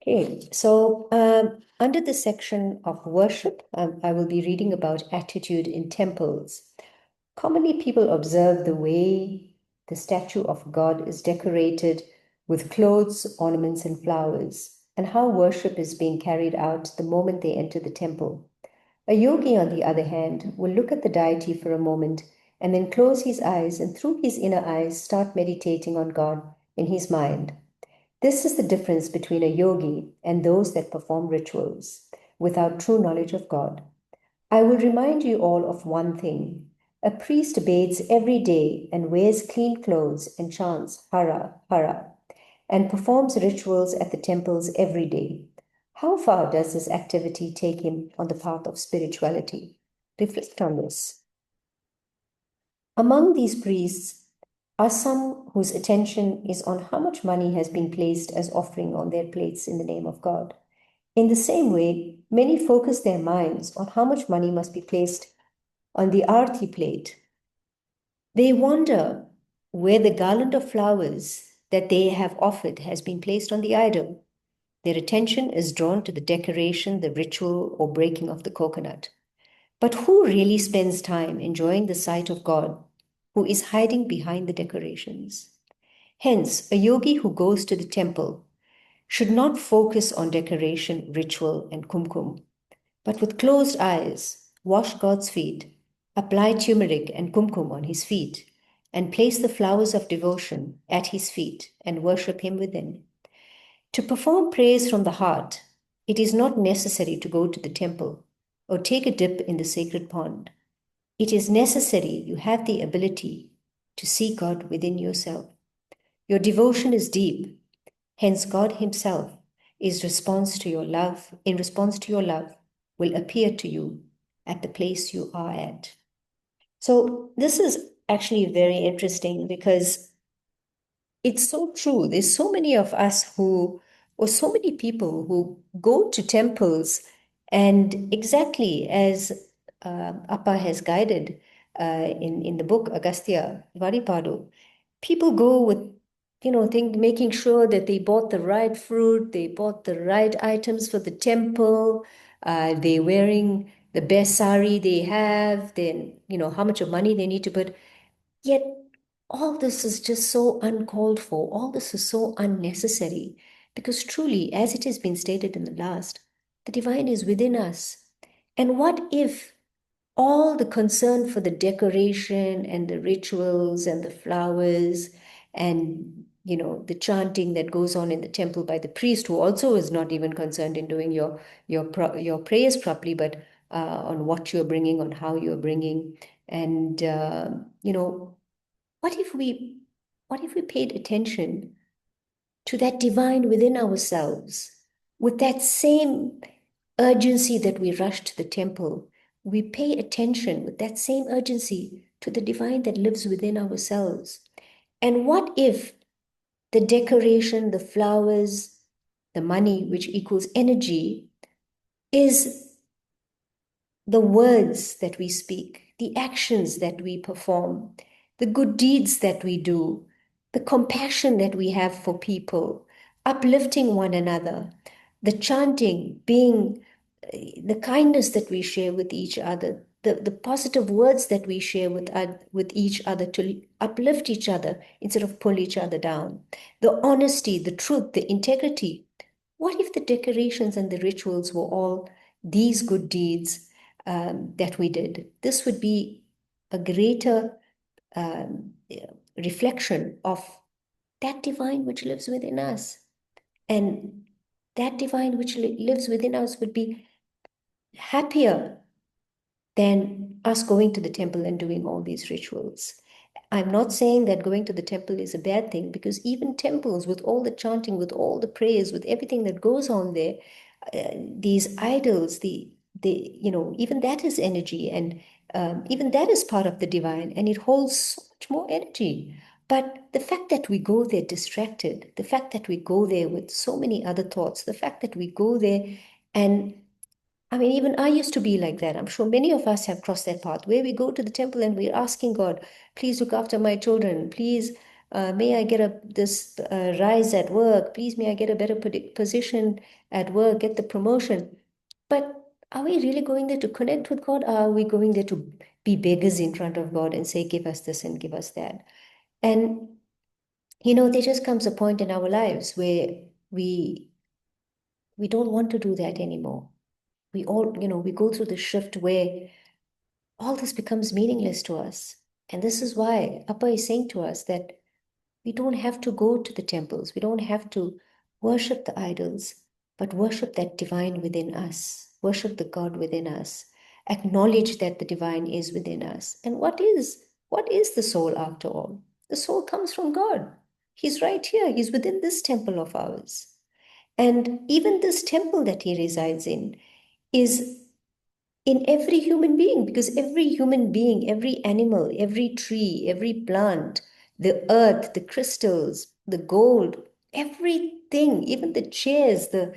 Okay, so under the section of worship, I will be reading about attitude in temples. Commonly, people observe the way the statue of God is decorated with clothes, ornaments, and flowers, and how worship is being carried out the moment they enter the temple. A yogi, on the other hand, will look at the deity for a moment and then close his eyes and through his inner eyes start meditating on God in his mind. This is the difference between a yogi and those that perform rituals without true knowledge of God. I will remind you all of one thing. A priest bathes every day and wears clean clothes and chants Hara, Hara, and performs rituals at the temples every day. How far does this activity take him on the path of spirituality? Reflect on this. Among these priests are some whose attention is on how much money has been placed as offering on their plates in the name of God. In the same way, many focus their minds on how much money must be placed on the arti plate. They wonder where the garland of flowers that they have offered has been placed on the idol. Their attention is drawn to the decoration, the ritual, or breaking of the coconut. But who really spends time enjoying the sight of God, who is hiding behind the decorations? Hence, a yogi who goes to the temple should not focus on decoration, ritual, and kumkum, but with closed eyes, wash God's feet, apply turmeric and kumkum on his feet, and place the flowers of devotion at his feet and worship him within. To perform praise from the heart, it is not necessary to go to the temple or take a dip in the sacred pond. It is necessary you have the ability to see God within yourself. Your devotion is deep, hence God himself is response to your love, in response to your love, will appear to you at the place you are at. So this is actually very interesting because it's so true. There's so many of us who, or so many people who go to temples, and exactly as Appa has guided in the book Agasthiyar Vazhipaadu, people go with, making sure that they bought the right fruit, they bought the right items for the temple, they're wearing the best sari they have, then, how much of money they need to put. Yet all this is just so uncalled for. All this is so unnecessary because truly, as it has been stated in the last, the divine is within us. And what if all the concern for the decoration and the rituals and the flowers and the chanting that goes on in the temple by the priest, who also is not even concerned in doing your prayers properly, but on what you're bringing, on how you're bringing, and what if we what if we paid attention to that divine within ourselves with that same urgency that we rush to the temple? We pay attention with that same urgency to the divine that lives within ourselves. And what if the decoration, the flowers, the money, which equals energy, is the words that we speak, the actions that we perform, the good deeds that we do, the compassion that we have for people, uplifting one another, the chanting, being the kindness that we share with each other, the positive words that we share with each other to uplift each other instead of pull each other down, the honesty, the truth, the integrity. What if the decorations and the rituals were all these good deeds that we did? This would be a greater um, reflection of that divine which lives within us. And that divine which lives within us would be happier than us going to the temple and doing all these rituals. I'm not saying that going to the temple is a bad thing, because even temples, with all the chanting, with all the prayers, with everything that goes on there, these idols, even that is energy, and even that is part of the divine, and it holds so much more energy. But the fact that we go there distracted, the fact that we go there with so many other thoughts, the fact that we go there and I mean, even I used to be like that. I'm sure many of us have crossed that path where we go to the temple and we're asking God, please look after my children. Please, May I get this rise at work? Please, may I get a better position at work, get the promotion? But are we really going there to connect with God? Or are we going there to be beggars in front of God and say, give us this and give us that? And, there just comes a point in our lives where we we don't want to do that anymore. We go through the shift where all this becomes meaningless to us. And this is why Appa is saying to us that we don't have to go to the temples. We don't have to worship the idols, but worship that divine within us. Worship the God within us. Acknowledge that the divine is within us. And what is the soul after all? The soul comes from God. He's right here. He's within this temple of ours. And even this temple that he resides in is in every human being, because every human being, every animal, every tree, every plant, the earth, the crystals, the gold, everything, even the chairs, the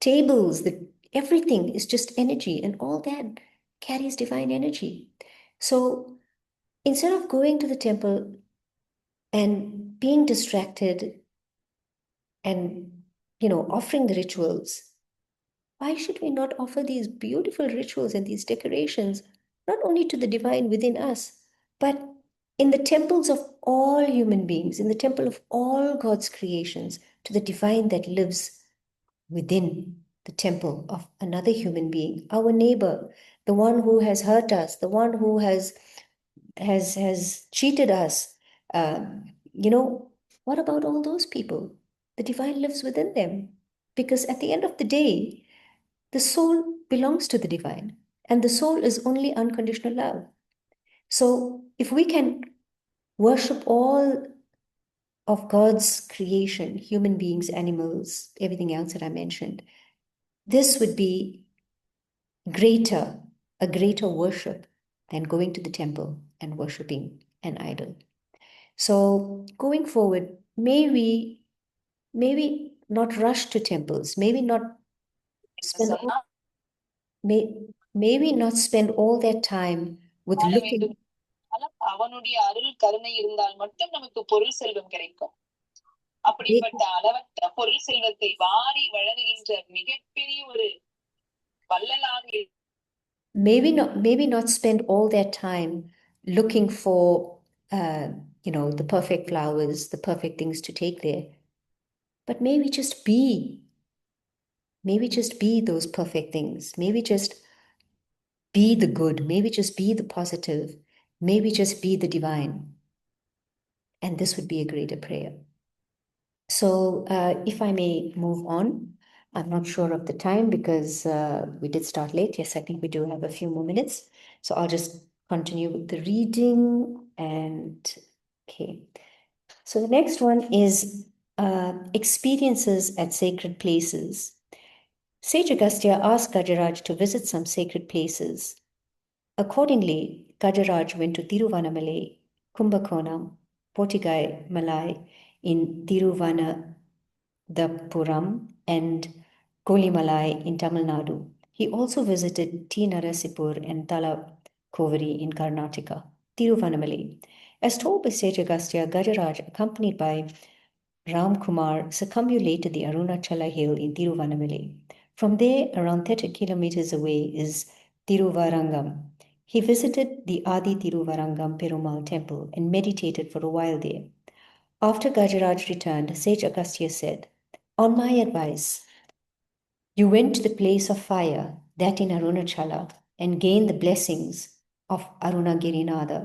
tables, everything is just energy, and all that carries divine energy. So instead of going to the temple and being distracted and offering the rituals, why should we not offer these beautiful rituals and these decorations, not only to the divine within us, but in the temples of all human beings, in the temple of all God's creations, to the divine that lives within the temple of another human being, our neighbor, the one who has hurt us, the one who has cheated us. You know, what about all those people? The divine lives within them. Because at the end of the day, the soul belongs to the divine, and the soul is only unconditional love. So, if we can worship all of God's creation, human beings, animals, everything else that I mentioned, this would be greater, a greater worship than going to the temple and worshiping an idol. So, going forward, maybe not rush to temples, maybe not spend may, maybe not spend all that time with looking. அவனுடைய அருள் கருணை இருந்தால் மட்டும் நமக்கு பொருள் செல்வம் கிடைக்கும். அப்படிப்பட்ட அளவற்ற பொருள் செல்வத்தை வாரி வழங்குகின்ற மிகப்பெரிய ஒரு வள்ளலாக maybe not spend all that time looking for the perfect flowers, the perfect things to take there, but maybe just be those perfect things. Maybe just be the good, maybe just be the positive, maybe just be the divine. And this would be a greater prayer. So if I may move on, I'm not sure of the time because we did start late. Yes, I think we do have a few more minutes. So I'll just continue with the reading. And okay. So the next one is experiences at sacred places. Sage Agastya asked Gajaraj to visit some sacred places. Accordingly, Gajaraj went to Tiruvannamalai, Kumbakonam, Pottigai Malai in Tiruvananthapuram and Kolimalai in Tamil Nadu. He also visited T. Narasipur and Talakovari in Karnataka. Tiruvannamalai. As told by Sage Agastya, Gajaraj, accompanied by Ram Kumar, circumambulated the Arunachala hill in Tiruvannamalai. From there, around 30 kilometers away, is Tiruvarangam. He visited the Adi Tiruvarangam Perumal temple and meditated for a while there. After Gajaraj returned, Sage Agastya said, "On my advice, you went to the place of fire, that in Arunachala, and gained the blessings of Arunagirinada,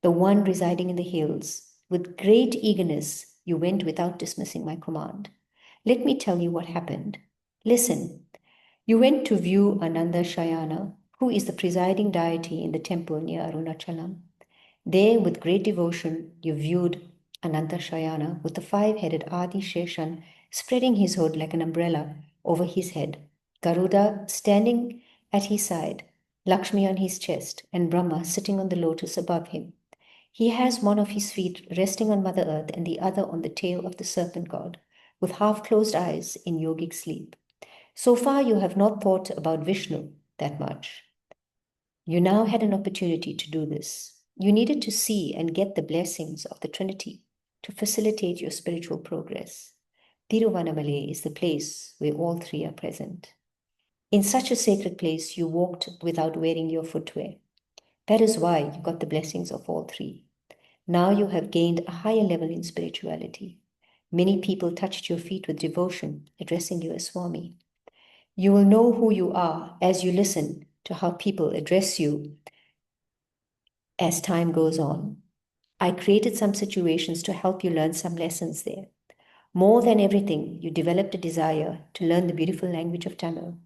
the one residing in the hills. With great eagerness, you went without dismissing my command. Let me tell you what happened. Listen. You went to view Ananda Shayana, who is the presiding deity in the temple near Arunachalam. There, with great devotion, you viewed Ananta Shayana with the five-headed Adi Sheshan spreading his hood like an umbrella over his head, Garuda standing at his side, Lakshmi on his chest, and Brahma sitting on the lotus above him. He has one of his feet resting on Mother Earth and the other on the tail of the serpent god, with half-closed eyes in yogic sleep. So far, you have not thought about Vishnu that much. You now had an opportunity to do this. You needed to see and get the blessings of the Trinity to facilitate your spiritual progress. Tiruvannamalai is the place where all three are present. In such a sacred place, you walked without wearing your footwear. That is why you got the blessings of all three. Now you have gained a higher level in spirituality. Many people touched your feet with devotion, addressing you as Swami. You will know who you are as you listen to how people address you as time goes on. I created some situations to help you learn some lessons there. More than everything, you developed a desire to learn the beautiful language of Tamil.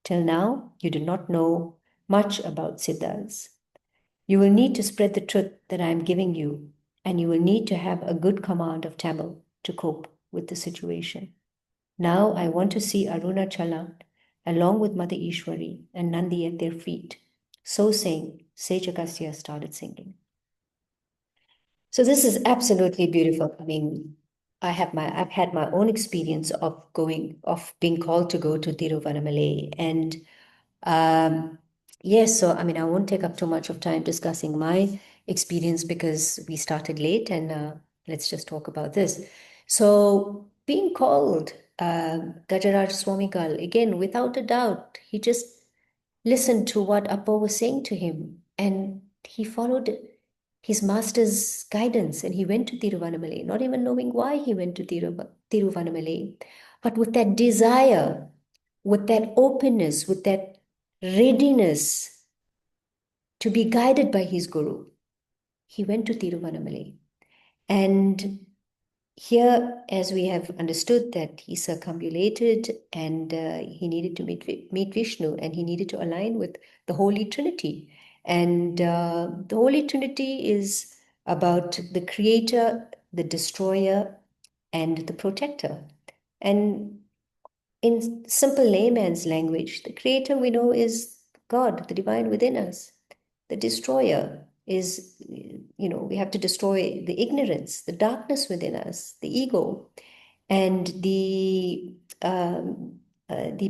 Till now, you do not know much about Siddhas. You will need to spread the truth that I am giving you, and you will need to have a good command of Tamil to cope with the situation. Now I want to see Arunachala along with Mother Ishwari and Nandi at their feet. So saying, Sage Agastya started singing. So this is absolutely beautiful. I mean, I've had my own experience of being called to go to Tiruvannamalai. And yes, so I mean, I won't take up too much of time discussing my experience because we started late, and let's just talk about this. So being called Gajaraj Swamigal, again, without a doubt, he just listened to what Appa was saying to him, and he followed his master's guidance, and he went to Tiruvannamalai, not even knowing why he went to Tiruvannamalai, but with that desire, with that openness, with that readiness to be guided by his guru. He went to Tiruvannamalai. And here, as we have understood that he circumambulated and he needed to meet Vishnu, and he needed to align with the Holy Trinity. And the Holy Trinity is about the creator, the destroyer, and the protector. And in simple layman's language, the creator we know is God, the divine within us. The destroyer is, we have to destroy the ignorance, the darkness within us, the ego. And the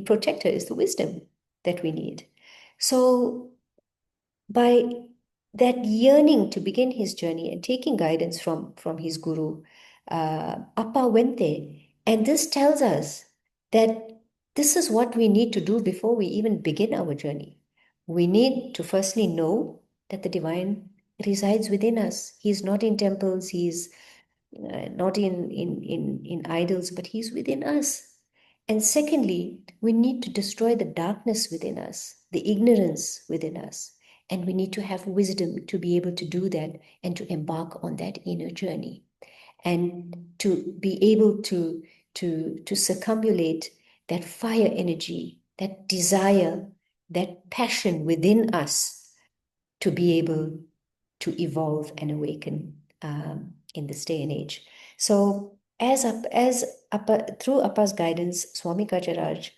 protector is the wisdom that we need. So by that yearning to begin his journey and taking guidance from his guru, Appa went there. And this tells us that this is what we need to do before we even begin our journey. We need to firstly know that the divine resides within us. He's not in temples, he's not in idols, but he's within us. And secondly, we need to destroy the darkness within us, the ignorance within us. And we need to have wisdom to be able to do that and to embark on that inner journey. And to be able to circumambulate that fire energy, that desire, that passion within us to be able to evolve and awaken in this day and age. So through Appa's guidance, Swami Kajaraj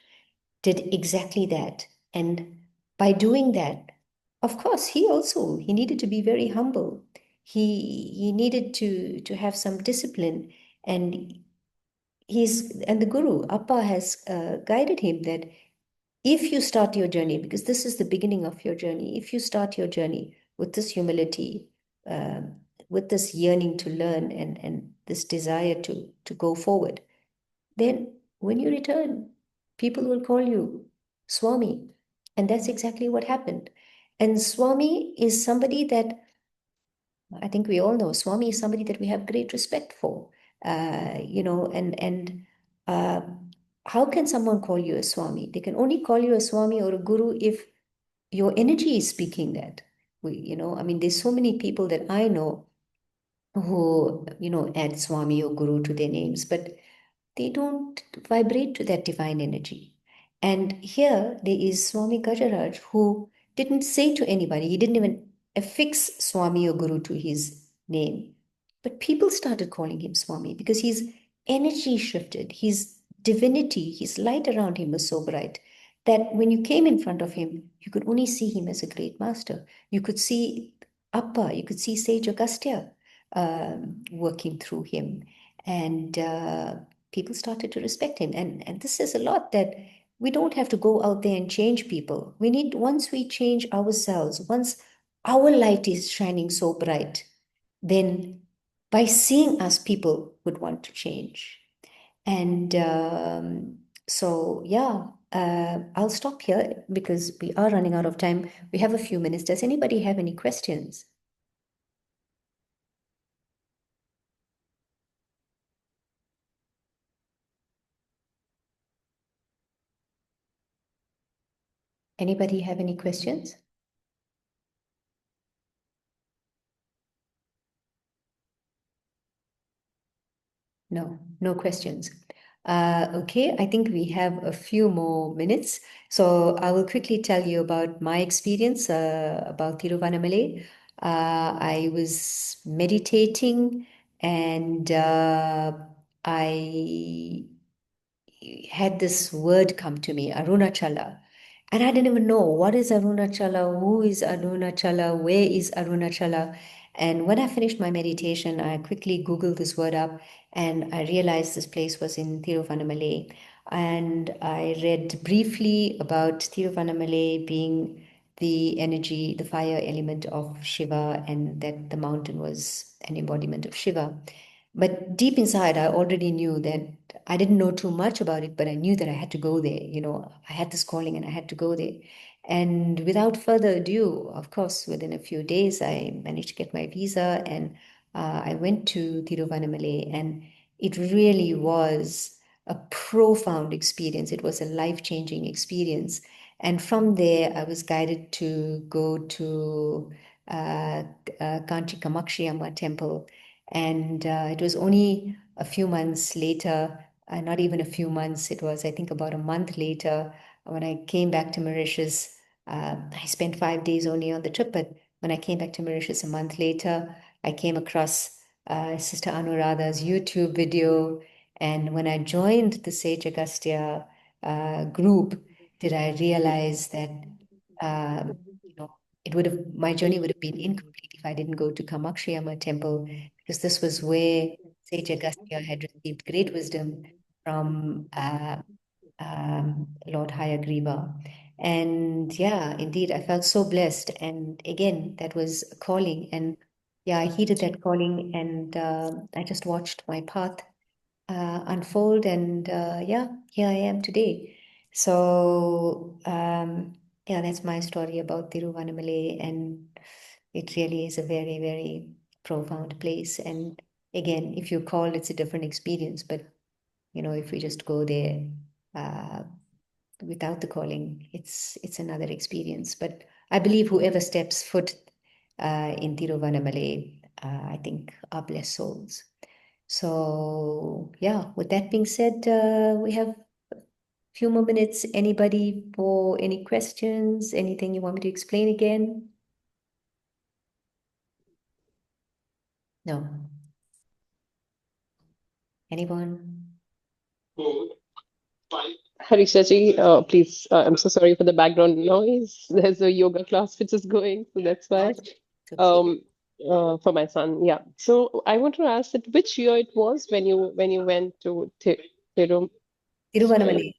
did exactly that. And by doing that, of course, he needed to be very humble. He needed to have some discipline, and the Guru Appa has guided him that if you start your journey, because this is the beginning of your journey, if you start your journey with this humility, um, with this yearning to learn, and this desire to go forward, then when you return, people will call you Swami. And that's exactly what happened. And Swami is somebody that I think we all know. Swami is somebody that we have great respect for. And uh, how can someone call you a Swami? They can only call you a Swami or a Guru if your energy is speaking that. I mean, there's so many people that I know who, add Swami or Guru to their names, but they don't vibrate to that divine energy. And here there is Swami Gajaraj who didn't say to anybody, he didn't even affix Swami or Guru to his name. But people started calling him Swami because his energy shifted, his divinity, his light around him was so bright that when you came in front of him, you could only see him as a great master. You could see Appa, you could see Sage Agastya working through him. And people started to respect him. And this is a lot that we don't have to go out there and change people. Once we change ourselves, once our light is shining so bright, then by seeing us, people would want to change. And so, yeah, I'll stop here because we are running out of time. We have a few minutes. Does anybody have any questions? Anybody have any questions? No, no questions. Okay, I think we have a few more minutes. So I will quickly tell you about my experience about Tiruvannamalai. I was meditating and I had this word come to me, Arunachala. And I didn't even know what is Arunachala, who is Arunachala, where is Arunachala. And when I finished my meditation, I quickly Googled this word up and I realized this place was in Tiruvannamalai. And I read briefly about Tiruvannamalai being the energy, the fire element of Shiva, and that the mountain was an embodiment of Shiva. But deep inside, I already knew that I didn't know too much about it, but I knew that I had to go there. I had this calling and I had to go there. And without further ado, of course, within a few days, I managed to get my visa and I went to Tiruvannamalai. And it really was a profound experience. It was a life-changing experience. And from there, I was guided to go to Kanchi Kamakshi Amma temple. And it was only a few months later, not even a few months, it was, I think, about a month later, when I came back to Mauritius. I spent 5 days only on the trip, but when I came back to Mauritius a month later, I came across Sister Anuradha's YouTube video. And when I joined the Sage Agastya group, did I realize that um, you know, it would have my journey would have been incomplete if I didn't go to Kamakshi Amma temple, because this was where Sage Agastya had received great wisdom from Lord Hayagriva. And yeah, indeed, I felt so blessed. And again, that was a calling. And yeah, I heeded that calling and I just watched my path unfold. And yeah, here I am today. So yeah, that's my story about Tiruvannamalai. And it really is a very, very profound place. And again, if you call, it's a different experience. But if we just go there uh, without the calling, it's another experience. But I believe whoever steps foot in Tiruvannamalai, I think are blessed souls. So yeah, with that being said, we have a few more minutes. Anybody for any questions? Anything you want me to explain again? No. Anyone? Harisha ji, please, I'm so sorry for the background noise. There's a yoga class which is going, so that's Oh, why. it's okay. Um, for my son, yeah. So I want to ask that which year it was when you went to Tirum, Tiruvannamalai.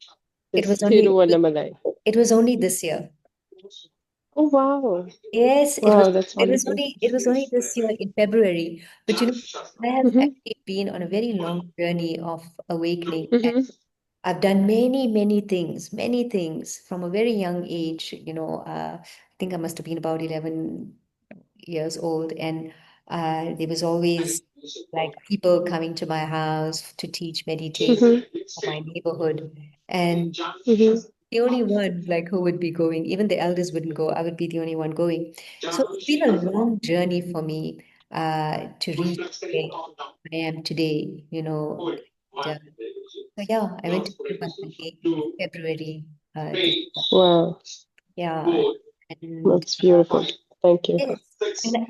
It this was only Tiruvannamalai. it was only this year. Oh wow, Yes, it was wow, that's it was wonderful. only it was only this year in February. But I have Mm-hmm, actually been on a very long journey of awakening. mm-hmm, I've done many things from a very young age. I think I must have been about 11 years old, and there was always like people coming to my house to teach meditation for my neighborhood. And mm-hmm, the only one like who would be going, even the elders wouldn't go, I would be the only one going. So it's been a long journey for me to reach where I am today. And, so yeah, I went to Tirupati in February this year. wow, Yeah, and that's beautiful. Thank you. yes,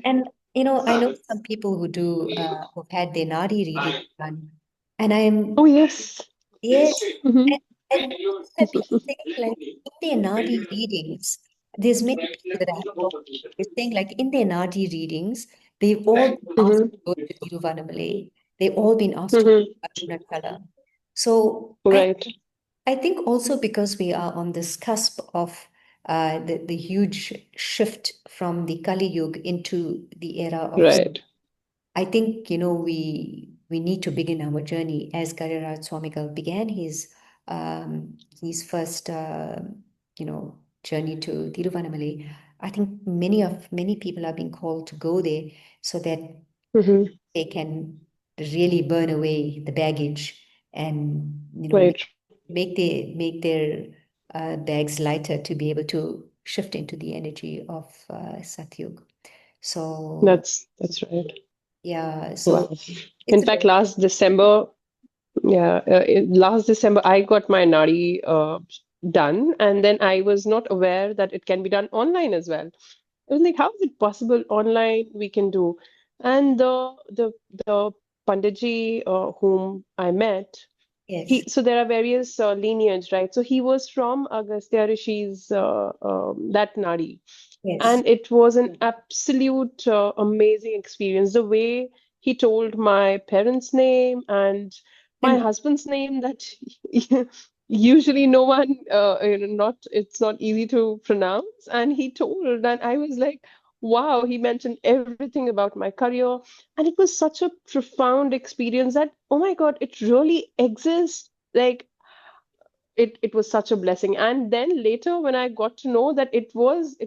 and I know some people who do who've had their nadi reading done, and Oh I'm yes. yes, Mm-hmm, and I've been saying like in their nadi readings, there's many people that I have talked to. They're saying like in their nadi readings, they've all been asked mm-hmm, to go to Tiruvannamalai. They've all been asked to go mm-hmm. to Arunachala. So I Right. I think also because we are on this cusp of the huge shift from the Kali Yuga into the era of. Right. I think, we need to begin our journey as Gariraj Swamigal began his first, journey to Tiruvannamalai. I think many people are being called to go there so that Mm-hmm. they can really burn away the baggage and, Right. make their bags lighter to be able to shift into the energy of Satyug. So That's right. yeah, so Wow. In it's a fact, last December, I got my nadi done, and then I was not aware that it can be done online as well. I was like, how is it possible online we can do? And the Panditji whom I met, yes, so there are various lineage, right? So he was from Agastya Rishi's that nadi, yes. and it was an absolute amazing experience. The way he told my parents' name and my And husband's name, that usually no one, not it's not easy to pronounce. And he told, and I was like, wow, he mentioned everything about my career. And it was such a profound experience that, oh my God, it really exists. Like, it was such a blessing. And then later when I got to know that it was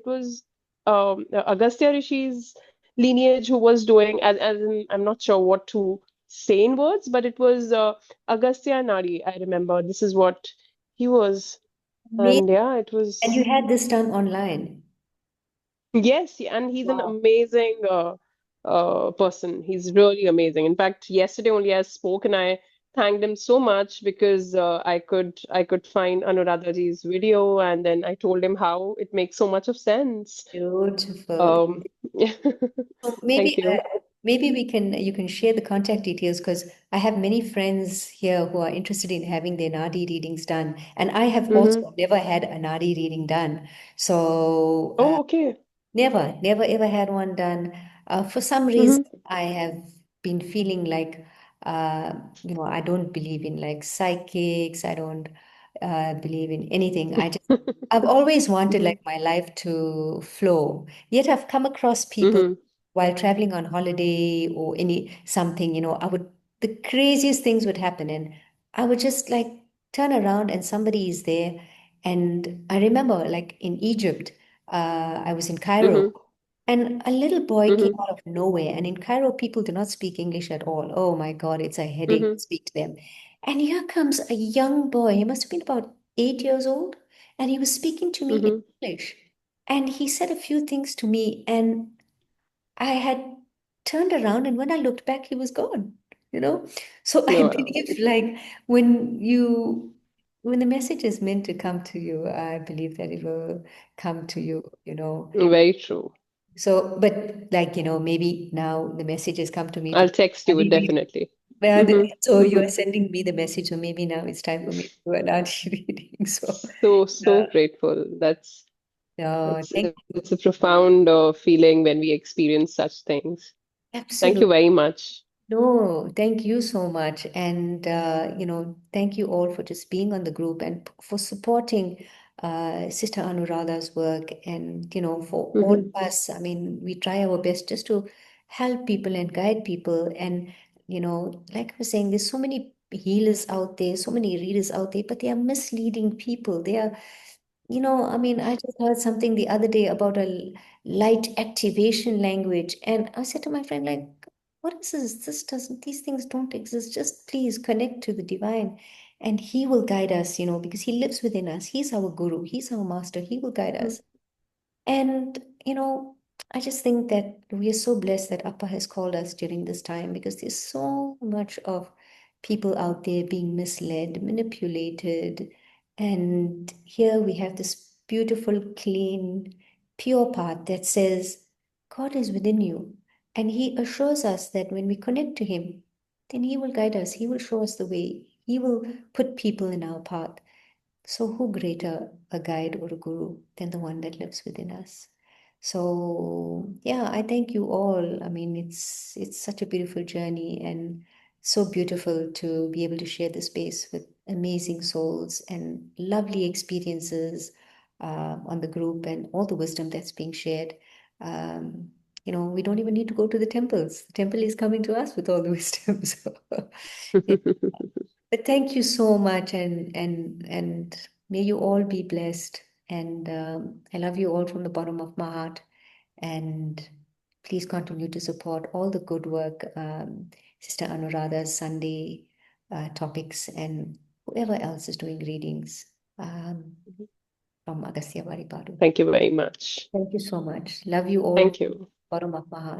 Agastya Rishi's lineage who was doing, as in, I'm not sure what to say in words, but it was Agastya Nadi. I remember this is what he was. made, And yeah, it and you was. had this done online. Yes, and he's an Wow. amazing person. He's really amazing. In fact, yesterday only I spoke and I thanked him so much because I could find Anuradhaji's video, and then I told him how it makes so much of sense. Beautiful. Um, So thank maybe you. maybe you can share the contact details because I have many friends here who are interested in having their Nadi readings done, and I have Mm-hmm. also never had a Nadi reading done. So Oh, okay. never ever had one done. For some reason, Mm-hmm. I have been feeling like, uh, I don't believe in like psychics. I don't believe in anything. I've always wanted Mm-hmm. like my life to flow. Yet I've come across people Mm-hmm. while traveling on holiday or something, the craziest things would happen, and I would just like turn around and somebody is there. And I remember like in Egypt, I was in Cairo, Mm-hmm. and a little boy came Mm-hmm. out of nowhere. And in Cairo, people do not speak English at all. Oh my God, it's a headache Mm-hmm. to speak to them. And here comes a young boy. He must have been about 8 years old. And he was speaking to me in Mm-hmm. English. And he said a few things to me. And I had turned around, and when I looked back, he was gone, you know? So I Wow. believe like when you when the message is meant to come to you, I believe that it will come to you. Very true. So, but like, maybe now the message has come to me to I'll text you definitely. so Mm-hmm. you are Mm-hmm. sending me the message. So maybe now it's time for me to do an art reading. So, So uh, grateful. no, It's thank you. it's a profound feeling when we experience such things. Thank Absolutely. you very much. No, thank you so much. And, thank you all for just being on the group and for supporting Sister Anuradha's work. And, for all Hmm. of us, I mean, we try our best just to help people and guide people. And, like I was saying, there's so many healers out there, so many readers out there, but they are misleading people. They are I mean, I just heard something the other day about a light activation language, and I said to my friend, like, what is this? These things don't exist. Just please connect to the divine, and he will guide us, because he lives within us. He's our guru, he's our master, he will guide us. And, I just think that we are so blessed that Appa has called us during this time because there's so much of people out there being misled, manipulated. And here we have this beautiful, clean, pure path that says, God is within you. And He assures us that when we connect to Him, then He will guide us, He will show us the way, He will put people in our path. So, who greater a guide or a guru than the one that lives within us? So, yeah, I thank you all. I mean, it's such a beautiful journey and so beautiful to be able to share the space with amazing souls and lovely experiences. on the group and all the wisdom that's being shared. We don't even need to go to the temples. The temple is coming to us with all the wisdom. So, but thank you so much, and may you all be blessed. And I love you all from the bottom of my heart. And please continue to support all the good work, Sister Anuradha's Sunday topics, and whoever else is doing readings from Agasthiyar Vazhipaadu. Thank you very much. Thank you so much. Love you all. Thank you. Bottom of my heart.